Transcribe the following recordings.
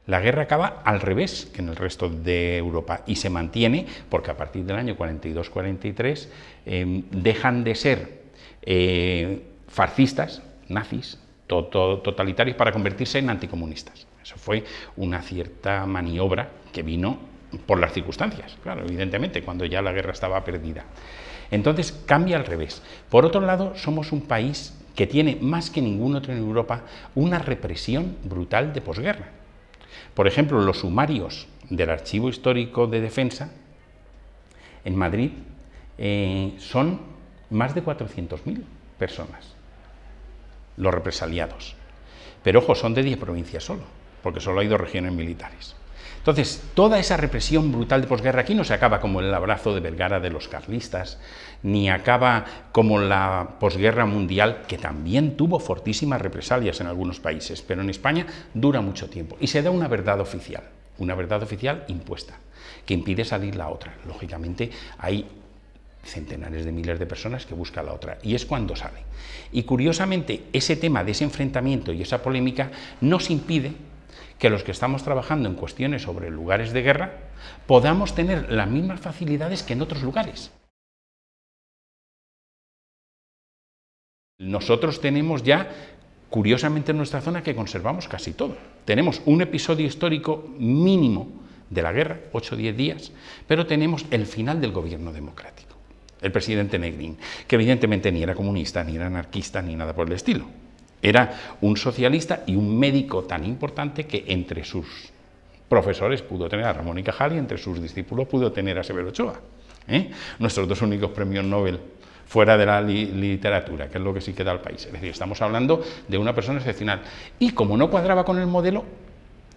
La guerra acaba al revés que en el resto de Europa y se mantiene porque a partir del año 42-43 dejan de ser fascistas, nazis, totalitarios para convertirse en anticomunistas. Eso fue una cierta maniobra que vino por las circunstancias, claro, evidentemente, cuando ya la guerra estaba perdida. Entonces cambia al revés. Por otro lado, somos un país que tiene más que ningún otro en Europa una represión brutal de posguerra. Por ejemplo, los sumarios del Archivo Histórico de Defensa en Madrid son más de 400.000 personas, los represaliados. Pero ojo, son de 10 provincias solo, porque solo hay 2 regiones militares. Entonces, toda esa represión brutal de posguerra aquí no se acaba como el abrazo de Vergara de los carlistas, ni acaba como la posguerra mundial, que también tuvo fortísimas represalias en algunos países, pero en España dura mucho tiempo. Y se da una verdad oficial impuesta, que impide salir la otra. Lógicamente, hay centenares de miles de personas que buscan la otra, y es cuando sale. Y curiosamente, ese tema de ese enfrentamiento y esa polémica nos impide que los que estamos trabajando en cuestiones sobre lugares de guerra podamos tener las mismas facilidades que en otros lugares. Nosotros tenemos ya, curiosamente en nuestra zona, que conservamos casi todo. Tenemos un episodio histórico mínimo de la guerra, 8 o 10 días, pero tenemos el final del gobierno democrático. El presidente Negrín, que evidentemente ni era comunista, ni era anarquista, ni nada por el estilo. Era un socialista y un médico tan importante que entre sus profesores pudo tener a Ramón y Cajal y entre sus discípulos pudo tener a Severo Ochoa. Nuestros 2 únicos premios Nobel fuera de la literatura, que es lo que sí queda al país. Es decir, estamos hablando de una persona excepcional. Y como no cuadraba con el modelo,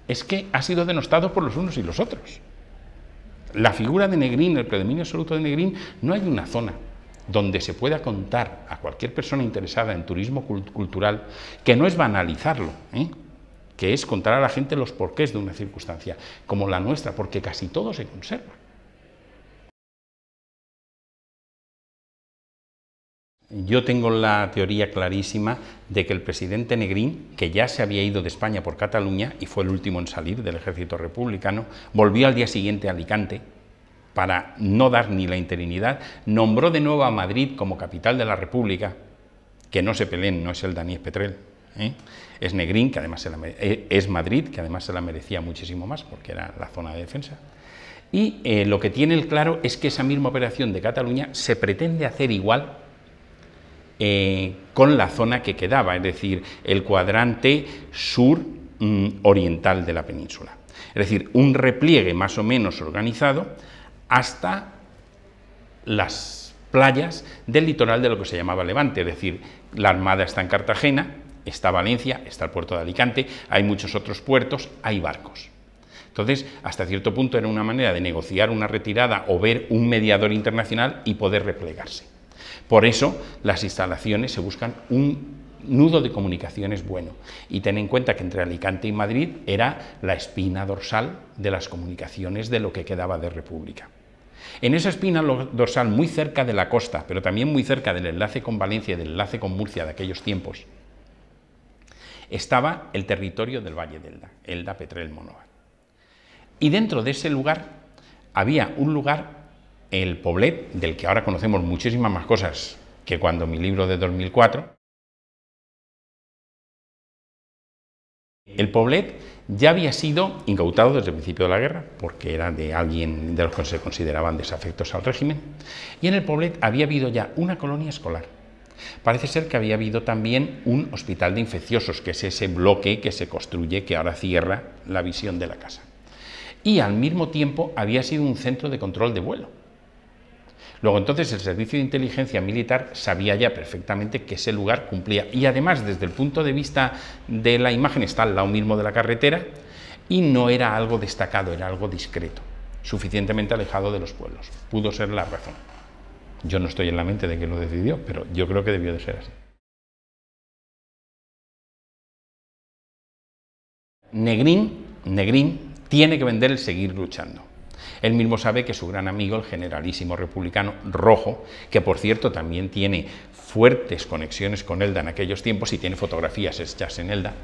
es que ha sido denostado por los unos y los otros. La figura de Negrín, el predominio absoluto de Negrín, no hay una zona donde se pueda contar a cualquier persona interesada en turismo cultural, que no es banalizarlo, que es contar a la gente los porqués de una circunstancia, como la nuestra, porque casi todo se conserva. Yo tengo la teoría clarísima de que el presidente Negrín, que ya se había ido de España por Cataluña y fue el último en salir del ejército republicano, volvió al día siguiente a Alicante para no dar ni la interinidad, nombró de nuevo a Madrid como capital de la República, que no se peleen, no es el Daniel Petrel, es Negrín, que además es Madrid, que además se la merecía muchísimo más, porque era la zona de defensa. Y lo que tiene el claro es que esa misma operación de Cataluña se pretende hacer igual con la zona que quedaba, es decir, el cuadrante sur oriental de la península. Es decir, un repliegue más o menos organizado hasta las playas del litoral de lo que se llamaba Levante, es decir, la Armada está en Cartagena, está Valencia, está el puerto de Alicante, hay muchos otros puertos, hay barcos. Entonces, hasta cierto punto era una manera de negociar una retirada o ver un mediador internacional y poder replegarse. Por eso, las instalaciones se buscan un nudo de comunicaciones bueno. Y ten en cuenta que entre Alicante y Madrid era la espina dorsal de las comunicaciones de lo que quedaba de República. En esa espina dorsal, muy cerca de la costa, pero también muy cerca del enlace con Valencia y del enlace con Murcia de aquellos tiempos, estaba el territorio del Valle de Elda, Elda, Petrel, Monóvar. Y dentro de ese lugar había un lugar, el Poblet, del que ahora conocemos muchísimas más cosas que cuando mi libro de 2004. El Poblet ya había sido incautado desde el principio de la guerra, porque era de alguien de los que se consideraban desafectos al régimen, y en el Poblet había habido ya una colonia escolar. Parece ser que había habido también un hospital de infecciosos, que es ese bloque que se construye, que ahora cierra la visión de la casa. Y al mismo tiempo había sido un centro de control de vuelo. Luego entonces el Servicio de Inteligencia Militar sabía ya perfectamente que ese lugar cumplía, y además desde el punto de vista de la imagen está al lado mismo de la carretera y no era algo destacado, era algo discreto, suficientemente alejado de los pueblos. Pudo ser la razón. Yo no estoy en la mente de que lo decidió, pero yo creo que debió de ser así. Negrín tiene que vender el seguir luchando. Él mismo sabe que su gran amigo, el generalísimo republicano Rojo, que por cierto también tiene fuertes conexiones con Elda en aquellos tiempos y tiene fotografías hechas en Elda,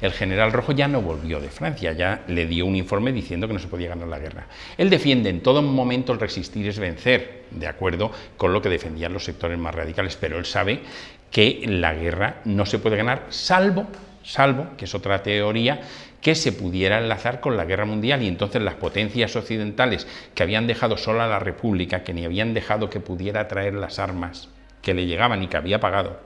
el general Rojo ya no volvió de Francia, ya le dio un informe diciendo que no se podía ganar la guerra. Él defiende en todo momento el resistir es vencer, de acuerdo con lo que defendían los sectores más radicales, pero él sabe que la guerra no se puede ganar salvo, que es otra teoría, que se pudiera enlazar con la guerra mundial y entonces las potencias occidentales que habían dejado sola a la República, que ni habían dejado que pudiera traer las armas que le llegaban y que había pagado,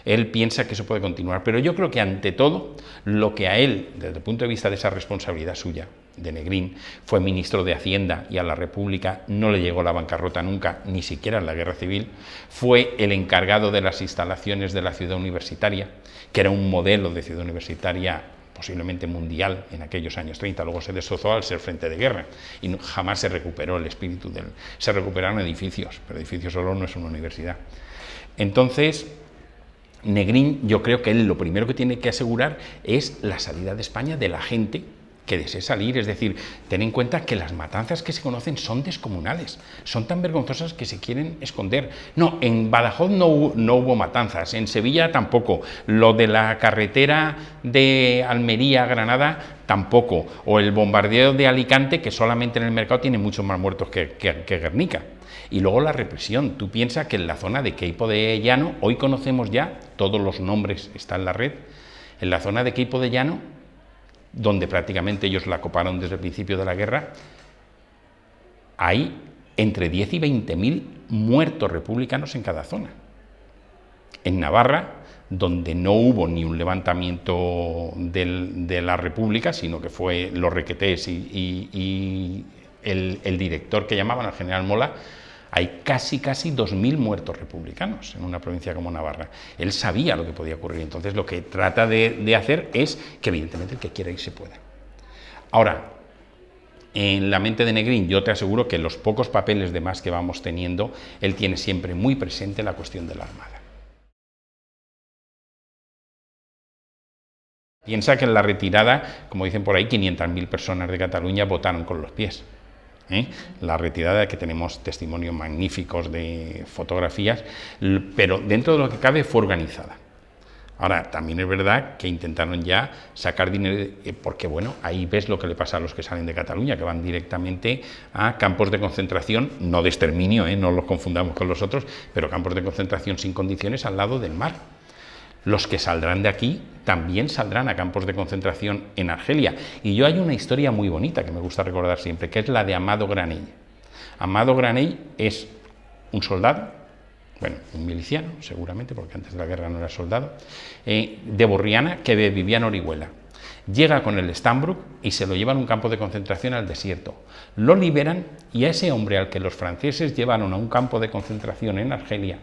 él piensa que eso puede continuar, pero yo creo que ante todo, lo que a él, desde el punto de vista de esa responsabilidad suya, de Negrín, fue ministro de Hacienda y a la República no le llegó la bancarrota nunca, ni siquiera en la Guerra Civil, fue el encargado de las instalaciones de la ciudad universitaria, que era un modelo de ciudad universitaria posiblemente mundial en aquellos años 30, luego se destrozó al ser frente de guerra y jamás se recuperó el espíritu del... Se recuperaron edificios, pero edificios solo no es una universidad. Entonces, Negrín, yo creo que él lo primero que tiene que asegurar es la salida de España de la gente que desee salir, es decir, ten en cuenta que las matanzas que se conocen son descomunales, son tan vergonzosas que se quieren esconder. No, en Badajoz no hubo matanzas, en Sevilla tampoco, lo de la carretera de Almería a Granada tampoco, o el bombardeo de Alicante, que solamente en el mercado tiene muchos más muertos que Guernica. Y luego la represión, tú piensas que en la zona de Queipo de Llano, hoy conocemos ya, todos los nombres están en la red, en la zona de Queipo de Llano, donde prácticamente ellos la coparon desde el principio de la guerra, hay entre 10 y 20.000 muertos republicanos en cada zona. En Navarra, donde no hubo ni un levantamiento de la República, sino que fue los requetés y el director que llamaban al general Mola, hay casi 2.000 muertos republicanos en una provincia como Navarra. Él sabía lo que podía ocurrir, entonces lo que trata de hacer es que evidentemente el que quiera ir se pueda. Ahora, en la mente de Negrín yo te aseguro que los pocos papeles de más que vamos teniendo, él tiene siempre muy presente la cuestión de la Armada. Piensa que en la retirada, como dicen por ahí, 500.000 personas de Cataluña votaron con los pies. La retirada, que tenemos testimonios magníficos de fotografías, pero dentro de lo que cabe fue organizada. Ahora, también es verdad que intentaron ya sacar dinero, porque bueno, ahí ves lo que le pasa a los que salen de Cataluña, que van directamente a campos de concentración, no de exterminio, no los confundamos con los otros, pero campos de concentración sin condiciones al lado del mar. Los que saldrán de aquí también saldrán a campos de concentración en Argelia. Y yo hay una historia muy bonita que me gusta recordar siempre, que es la de Amado Granell. Amado Granell es un soldado, bueno, un miliciano seguramente, porque antes de la guerra no era soldado, de Borriana, que vivía en Orihuela. Llega con el Stambrook y se lo llevan a un campo de concentración al desierto. Lo liberan y a ese hombre al que los franceses llevaron a un campo de concentración en Argelia,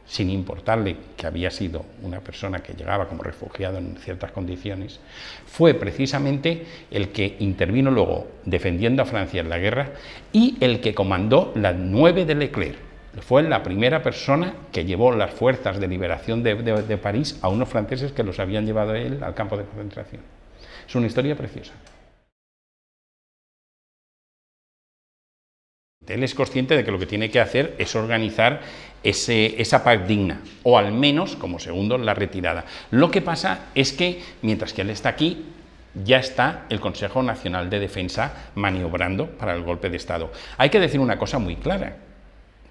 sin importarle que había sido una persona que llegaba como refugiado en ciertas condiciones, fue precisamente el que intervino luego defendiendo a Francia en la guerra y el que comandó la 9 de Leclerc. Fue la primera persona que llevó las fuerzas de liberación de París a unos franceses que los habían llevado a él al campo de concentración. Es una historia preciosa. Él es consciente de que lo que tiene que hacer es organizar esa paz digna, o al menos, como segundo, la retirada. Lo que pasa es que, mientras que él está aquí, ya está el Consejo Nacional de Defensa maniobrando para el golpe de Estado. Hay que decir una cosa muy clara,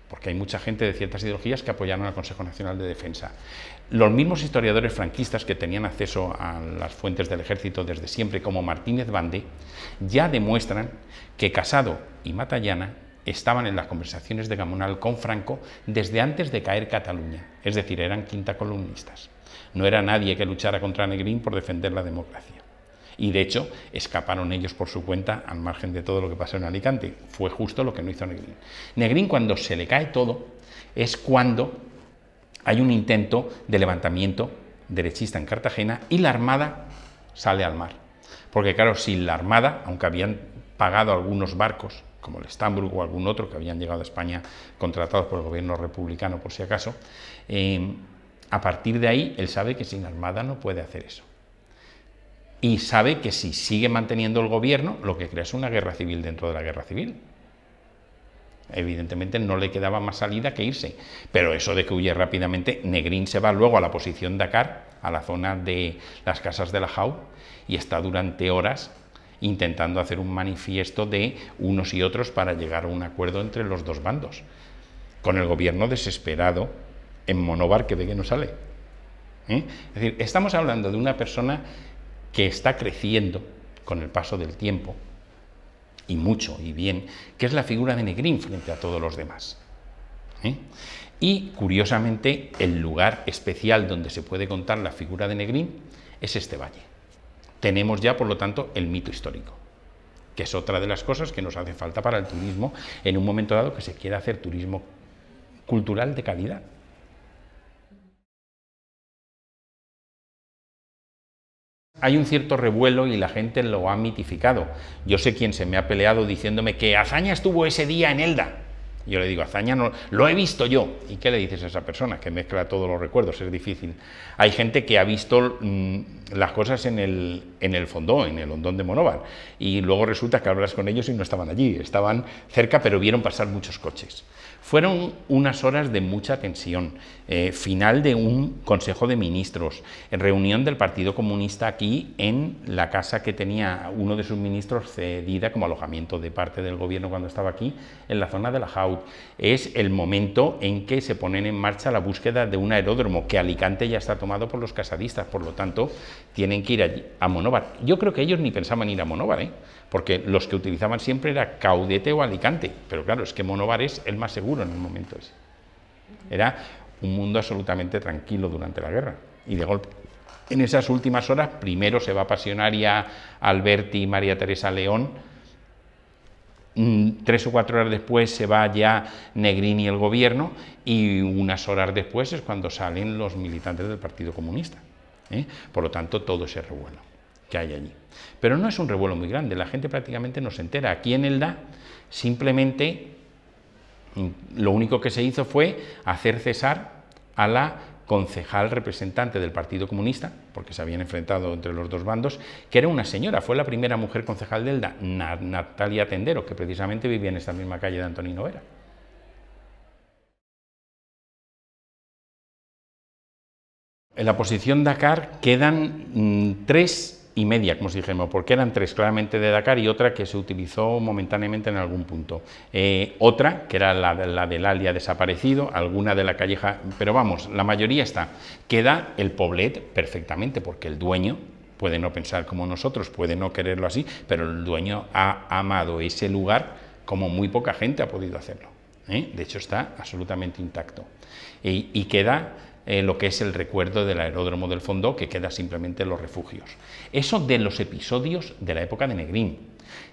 porque hay mucha gente de ciertas ideologías que apoyaron al Consejo Nacional de Defensa. Los mismos historiadores franquistas que tenían acceso a las fuentes del ejército desde siempre, como Martínez Bande, ya demuestran que Casado y Matallana estaban en las conversaciones de Gamonal con Franco desde antes de caer Cataluña, es decir, eran quintacolumnistas. No era nadie que luchara contra Negrín por defender la democracia. Y de hecho, escaparon ellos por su cuenta al margen de todo lo que pasó en Alicante. Fue justo lo que no hizo Negrín. Negrín, cuando se le cae todo, es cuando hay un intento de levantamiento derechista en Cartagena y la Armada sale al mar. Porque claro, sin la Armada, aunque habían pagado algunos barcos, como el Stambrook o algún otro que habían llegado a España contratados por el gobierno republicano por si acaso, a partir de ahí él sabe que sin Armada no puede hacer eso. y sabe que si sigue manteniendo el gobierno, lo que crea es una guerra civil dentro de la guerra civil. Evidentemente no le quedaba más salida que irse, pero eso de que huye rápidamente, Negrín se va luego a la posición Dakar, a la zona de las casas de la Jau, y está durante horas intentando hacer un manifiesto de unos y otros para llegar a un acuerdo entre los dos bandos, con el gobierno desesperado en Monóvar, que ve que no sale. Es decir, estamos hablando de una persona que está creciendo con el paso del tiempo, y mucho y bien, que es la figura de Negrín frente a todos los demás. Y, curiosamente, el lugar especial donde se puede contar la figura de Negrín es este valle. Tenemos ya, por lo tanto, el mito histórico, que es otra de las cosas que nos hace falta para el turismo en un momento dado que se quiera hacer turismo cultural de calidad. Hay un cierto revuelo y la gente lo ha mitificado. Yo sé quién se me ha peleado diciéndome que Azaña estuvo ese día en Elda. Yo le digo, Azaña no, lo he visto yo. ¿Y qué le dices a esa persona? Que mezcla todos los recuerdos, es difícil. Hay gente que ha visto las cosas en el Fondó, en el Hondón de Monóvar, y luego resulta que hablas con ellos y no estaban allí, estaban cerca, pero vieron pasar muchos coches. Fueron unas horas de mucha tensión, final de un Consejo de Ministros, reunión del Partido Comunista aquí en la casa que tenía uno de sus ministros cedida como alojamiento de parte del gobierno cuando estaba aquí, en la zona de la Jaut. Es el momento en que se ponen en marcha la búsqueda de un aeródromo, que Alicante ya está tomado por los casadistas, por lo tanto tienen que ir allí, a Monóvar. Yo creo que ellos ni pensaban ir a Monóvar, porque los que utilizaban siempre era Caudete o Alicante, pero claro, es que Monóvar es el más seguro en el momento ese. Era un mundo absolutamente tranquilo durante la guerra, y de golpe, en esas últimas horas, primero se va Pasionaria, Alberti y María Teresa León, 3 o 4 horas después se va ya Negrín y el gobierno, y unas horas después es cuando salen los militantes del Partido Comunista. Por lo tanto, todo ese revuelo que hay allí. Pero no es un revuelo muy grande, la gente prácticamente no se entera. Aquí en Elda, simplemente, lo único que se hizo fue hacer cesar a la concejal representante del Partido Comunista, porque se habían enfrentado entre los dos bandos, que era una señora, fue la primera mujer concejal de Elda, Natalia Tendero, que precisamente vivía en esta misma calle de Antonino Vera. En la posición Dakar quedan 3,5, como si dijéramos, porque eran 3 claramente de Dakar y otra que se utilizó momentáneamente en algún punto. Otra, que era la del Alia desaparecido, alguna de la Calleja, pero vamos, la mayoría está. Queda el Poblet perfectamente, porque el dueño puede no pensar como nosotros, puede no quererlo así, pero el dueño ha amado ese lugar como muy poca gente ha podido hacerlo. De hecho, está absolutamente intacto. Y queda lo que es el recuerdo del aeródromo del Fondó, que queda simplemente en los refugios. Eso de los episodios de la época de Negrín.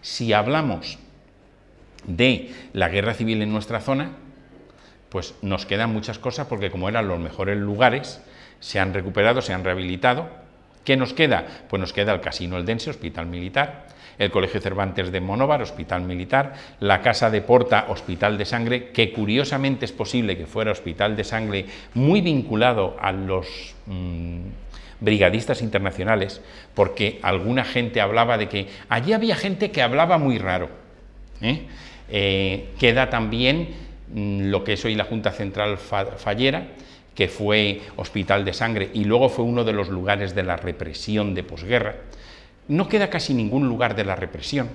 Si hablamos de la guerra civil en nuestra zona, pues nos quedan muchas cosas, porque como eran los mejores lugares, se han recuperado, se han rehabilitado. ¿Qué nos queda? Pues nos queda el Casino Eldense, hospital militar, el Colegio Cervantes de Monóvar, hospital militar, la Casa de Porta, hospital de sangre, que curiosamente es posible que fuera hospital de sangre muy vinculado a los brigadistas internacionales, porque alguna gente hablaba de que allí había gente que hablaba muy raro. Queda también lo que es hoy la Junta Central Fallera, que fue hospital de sangre y luego fue uno de los lugares de la represión de posguerra. No queda casi ningún lugar de la represión.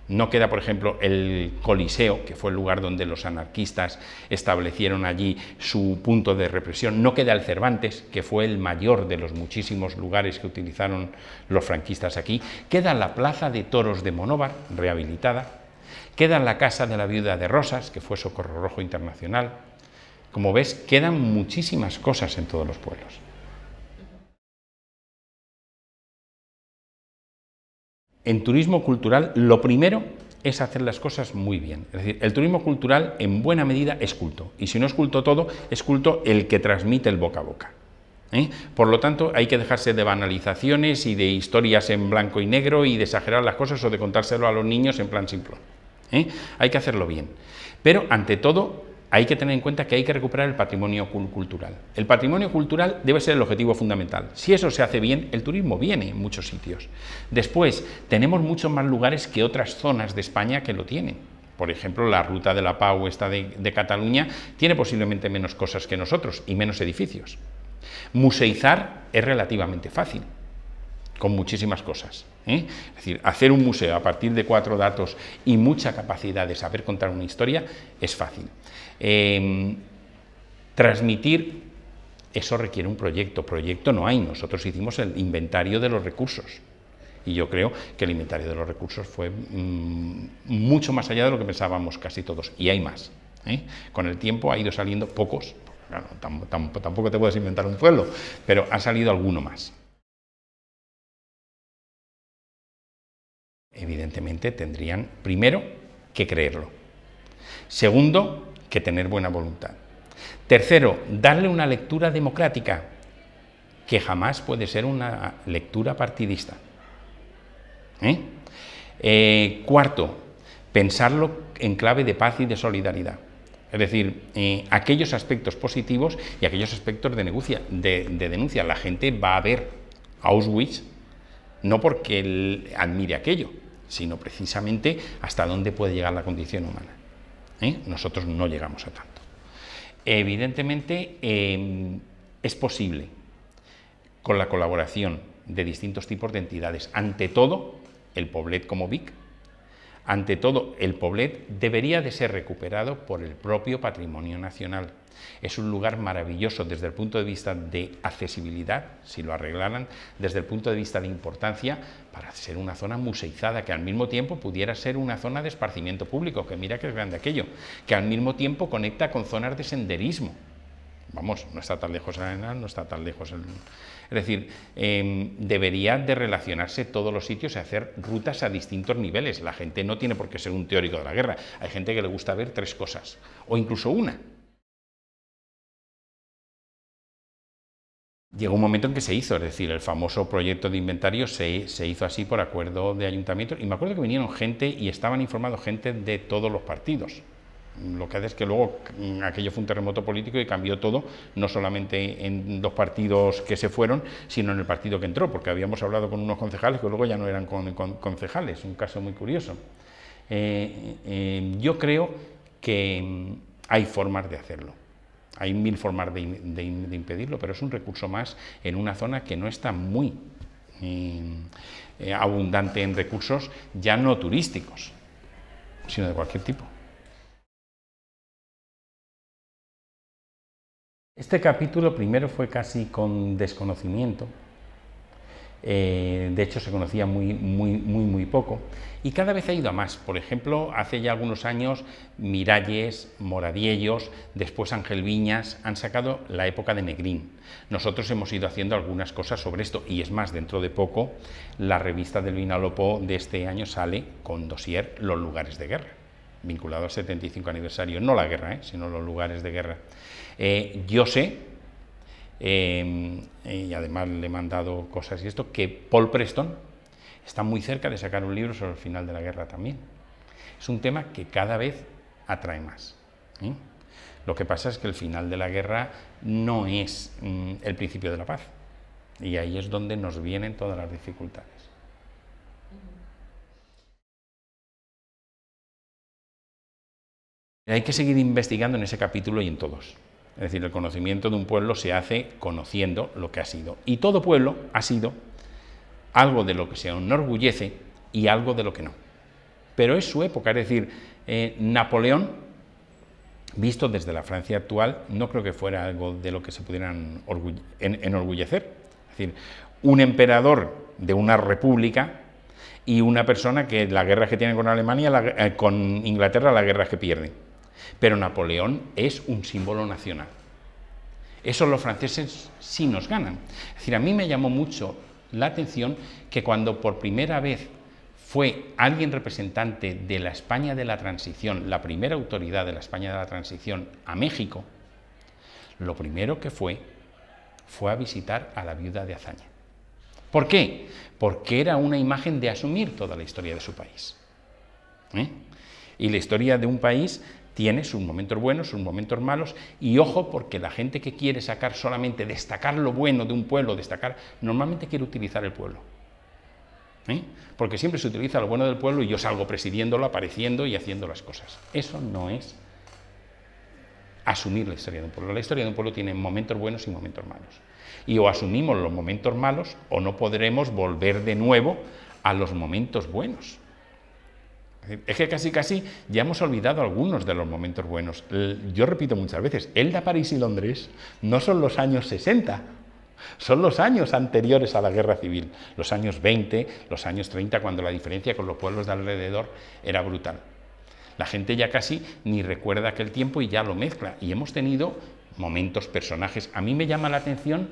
No queda, por ejemplo, el Coliseo, que fue el lugar donde los anarquistas establecieron allí su punto de represión. No queda el Cervantes, que fue el mayor de los muchísimos lugares que utilizaron los franquistas aquí. Queda la Plaza de Toros de Monóvar, rehabilitada. Queda la Casa de la Viuda de Rosas, que fue Socorro Rojo Internacional. Como ves, quedan muchísimas cosas en todos los pueblos. En turismo cultural, lo primero es hacer las cosas muy bien. Es decir, el turismo cultural, en buena medida, es culto. Y si no es culto todo, es culto el que transmite el boca a boca. Por lo tanto, hay que dejarse de banalizaciones y de historias en blanco y negro y de exagerar las cosas o de contárselo a los niños en plan simplón. Hay que hacerlo bien. Pero, ante todo, hay que tener en cuenta que hay que recuperar el patrimonio cultural. El patrimonio cultural debe ser el objetivo fundamental. Si eso se hace bien, el turismo viene en muchos sitios. Después, tenemos muchos más lugares que otras zonas de España que lo tienen. Por ejemplo, la Ruta de la Pau, esta de Cataluña, tiene posiblemente menos cosas que nosotros y menos edificios. Museizar es relativamente fácil, con muchísimas cosas. Es decir, hacer un museo a partir de 4 datos y mucha capacidad de saber contar una historia es fácil. Transmitir, eso requiere un proyecto. Proyecto no hay. Nosotros hicimos el inventario de los recursos. Y yo creo que el inventario de los recursos fue mucho más allá de lo que pensábamos casi todos. Y hay más. Con el tiempo ha ido saliendo pocos. Claro, tampoco te puedes inventar un pueblo, pero ha salido alguno más. Evidentemente tendrían, primero, que creerlo. Segundo, que tener buena voluntad. Tercero, darle una lectura democrática, que jamás puede ser una lectura partidista. Cuarto, pensarlo en clave de paz y de solidaridad. Es decir, aquellos aspectos positivos y aquellos aspectos de denuncia. La gente va a ver Auschwitz no porque él admire aquello, sino precisamente hasta dónde puede llegar la condición humana. Nosotros no llegamos a tanto. Evidentemente, es posible, con la colaboración de distintos tipos de entidades, ante todo, el Poblet como Vic, ante todo, el Poblet debería de ser recuperado por el propio patrimonio nacional. Es un lugar maravilloso desde el punto de vista de accesibilidad, si lo arreglaran, desde el punto de vista de importancia, para ser una zona museizada, que al mismo tiempo pudiera ser una zona de esparcimiento público, que mira que es grande aquello, que al mismo tiempo conecta con zonas de senderismo. Vamos, no está tan lejos el Arenal, no está tan lejos el... Es decir, debería de relacionarse todos los sitios y hacer rutas a distintos niveles. La gente no tiene por qué ser un teórico de la guerra. Hay gente que le gusta ver 3 cosas, o incluso una. Llegó un momento en que se hizo, es decir, el famoso proyecto de inventario se hizo así por acuerdo de ayuntamiento, y me acuerdo que vinieron gente y estaban informados gente de todos los partidos. Lo que hace es que luego aquello fue un terremoto político y cambió todo, no solamente en los partidos que se fueron, sino en el partido que entró, porque habíamos hablado con unos concejales que luego ya no eran concejales, un caso muy curioso. Yo creo que hay formas de hacerlo. Hay 1000 formas de impedirlo, pero es un recurso más en una zona que no está muy abundante en recursos, ya no turísticos, sino de cualquier tipo. Este capítulo primero fue casi con desconocimiento, de hecho se conocía muy poco, y cada vez ha ido a más. Por ejemplo, hace ya algunos años Miralles, Moradiellos, después Ángel Viñas han sacado la época de Negrín. Nosotros hemos ido haciendo algunas cosas sobre esto, y es más, dentro de poco la revista del Vinalopó de este año sale con dossier Los lugares de guerra, vinculado al 75 aniversario, no la guerra, sino los lugares de guerra. Yo sé, y además le he mandado cosas y esto, que Paul Preston está muy cerca de sacar un libro sobre el final de la guerra también. Es un tema que cada vez atrae más. Lo que pasa es que el final de la guerra no es el principio de la paz, y ahí es donde nos vienen todas las dificultades. Hay que seguir investigando en ese capítulo y en todos. Es decir, el conocimiento de un pueblo se hace conociendo lo que ha sido. Y todo pueblo ha sido algo de lo que se enorgullece y algo de lo que no. Pero es su época, es decir, Napoleón, visto desde la Francia actual, no creo que fuera algo de lo que se pudieran enorgullecer. Es decir, un emperador de una república y una persona que la guerra que tiene con Alemania, con Inglaterra, la guerra que pierde. Pero Napoleón es un símbolo nacional. Eso los franceses sí nos ganan. Es decir, a mí me llamó mucho la atención que cuando por primera vez fue alguien representante de la España de la Transición, la primera autoridad de la España de la Transición a México, lo primero que fue a visitar a la viuda de Azaña. ¿Por qué? Porque era una imagen de asumir toda la historia de su país. Y la historia de un país tiene sus momentos buenos, sus momentos malos, y ojo, porque la gente que quiere sacar solamente, destacar lo bueno de un pueblo, normalmente quiere utilizar el pueblo. Porque siempre se utiliza lo bueno del pueblo y yo salgo presidiéndolo, apareciendo y haciendo las cosas. Eso no es asumir la historia de un pueblo. La historia de un pueblo tiene momentos buenos y momentos malos. Y o asumimos los momentos malos o no podremos volver de nuevo a los momentos buenos. Es que casi ya hemos olvidado algunos de los momentos buenos. Yo repito muchas veces, Elda, París y Londres no son los años 60, son los años anteriores a la guerra civil, los años 20, los años 30, cuando la diferencia con los pueblos de alrededor era brutal. La gente ya casi ni recuerda aquel tiempo y ya lo mezcla. Y hemos tenido momentos, personajes. A mí me llama la atención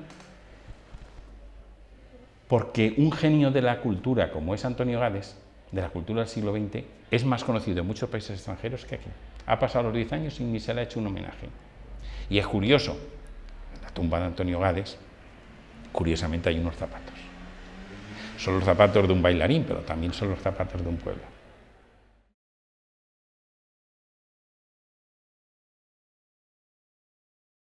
porque un genio de la cultura como es Antonio Gades, de la cultura del siglo XX, es más conocido en muchos países extranjeros que aquí. Ha pasado los 10 años y ni se le ha hecho un homenaje. Y es curioso, en la tumba de Antonio Gades, curiosamente hay unos zapatos. Son los zapatos de un bailarín, pero también son los zapatos de un pueblo.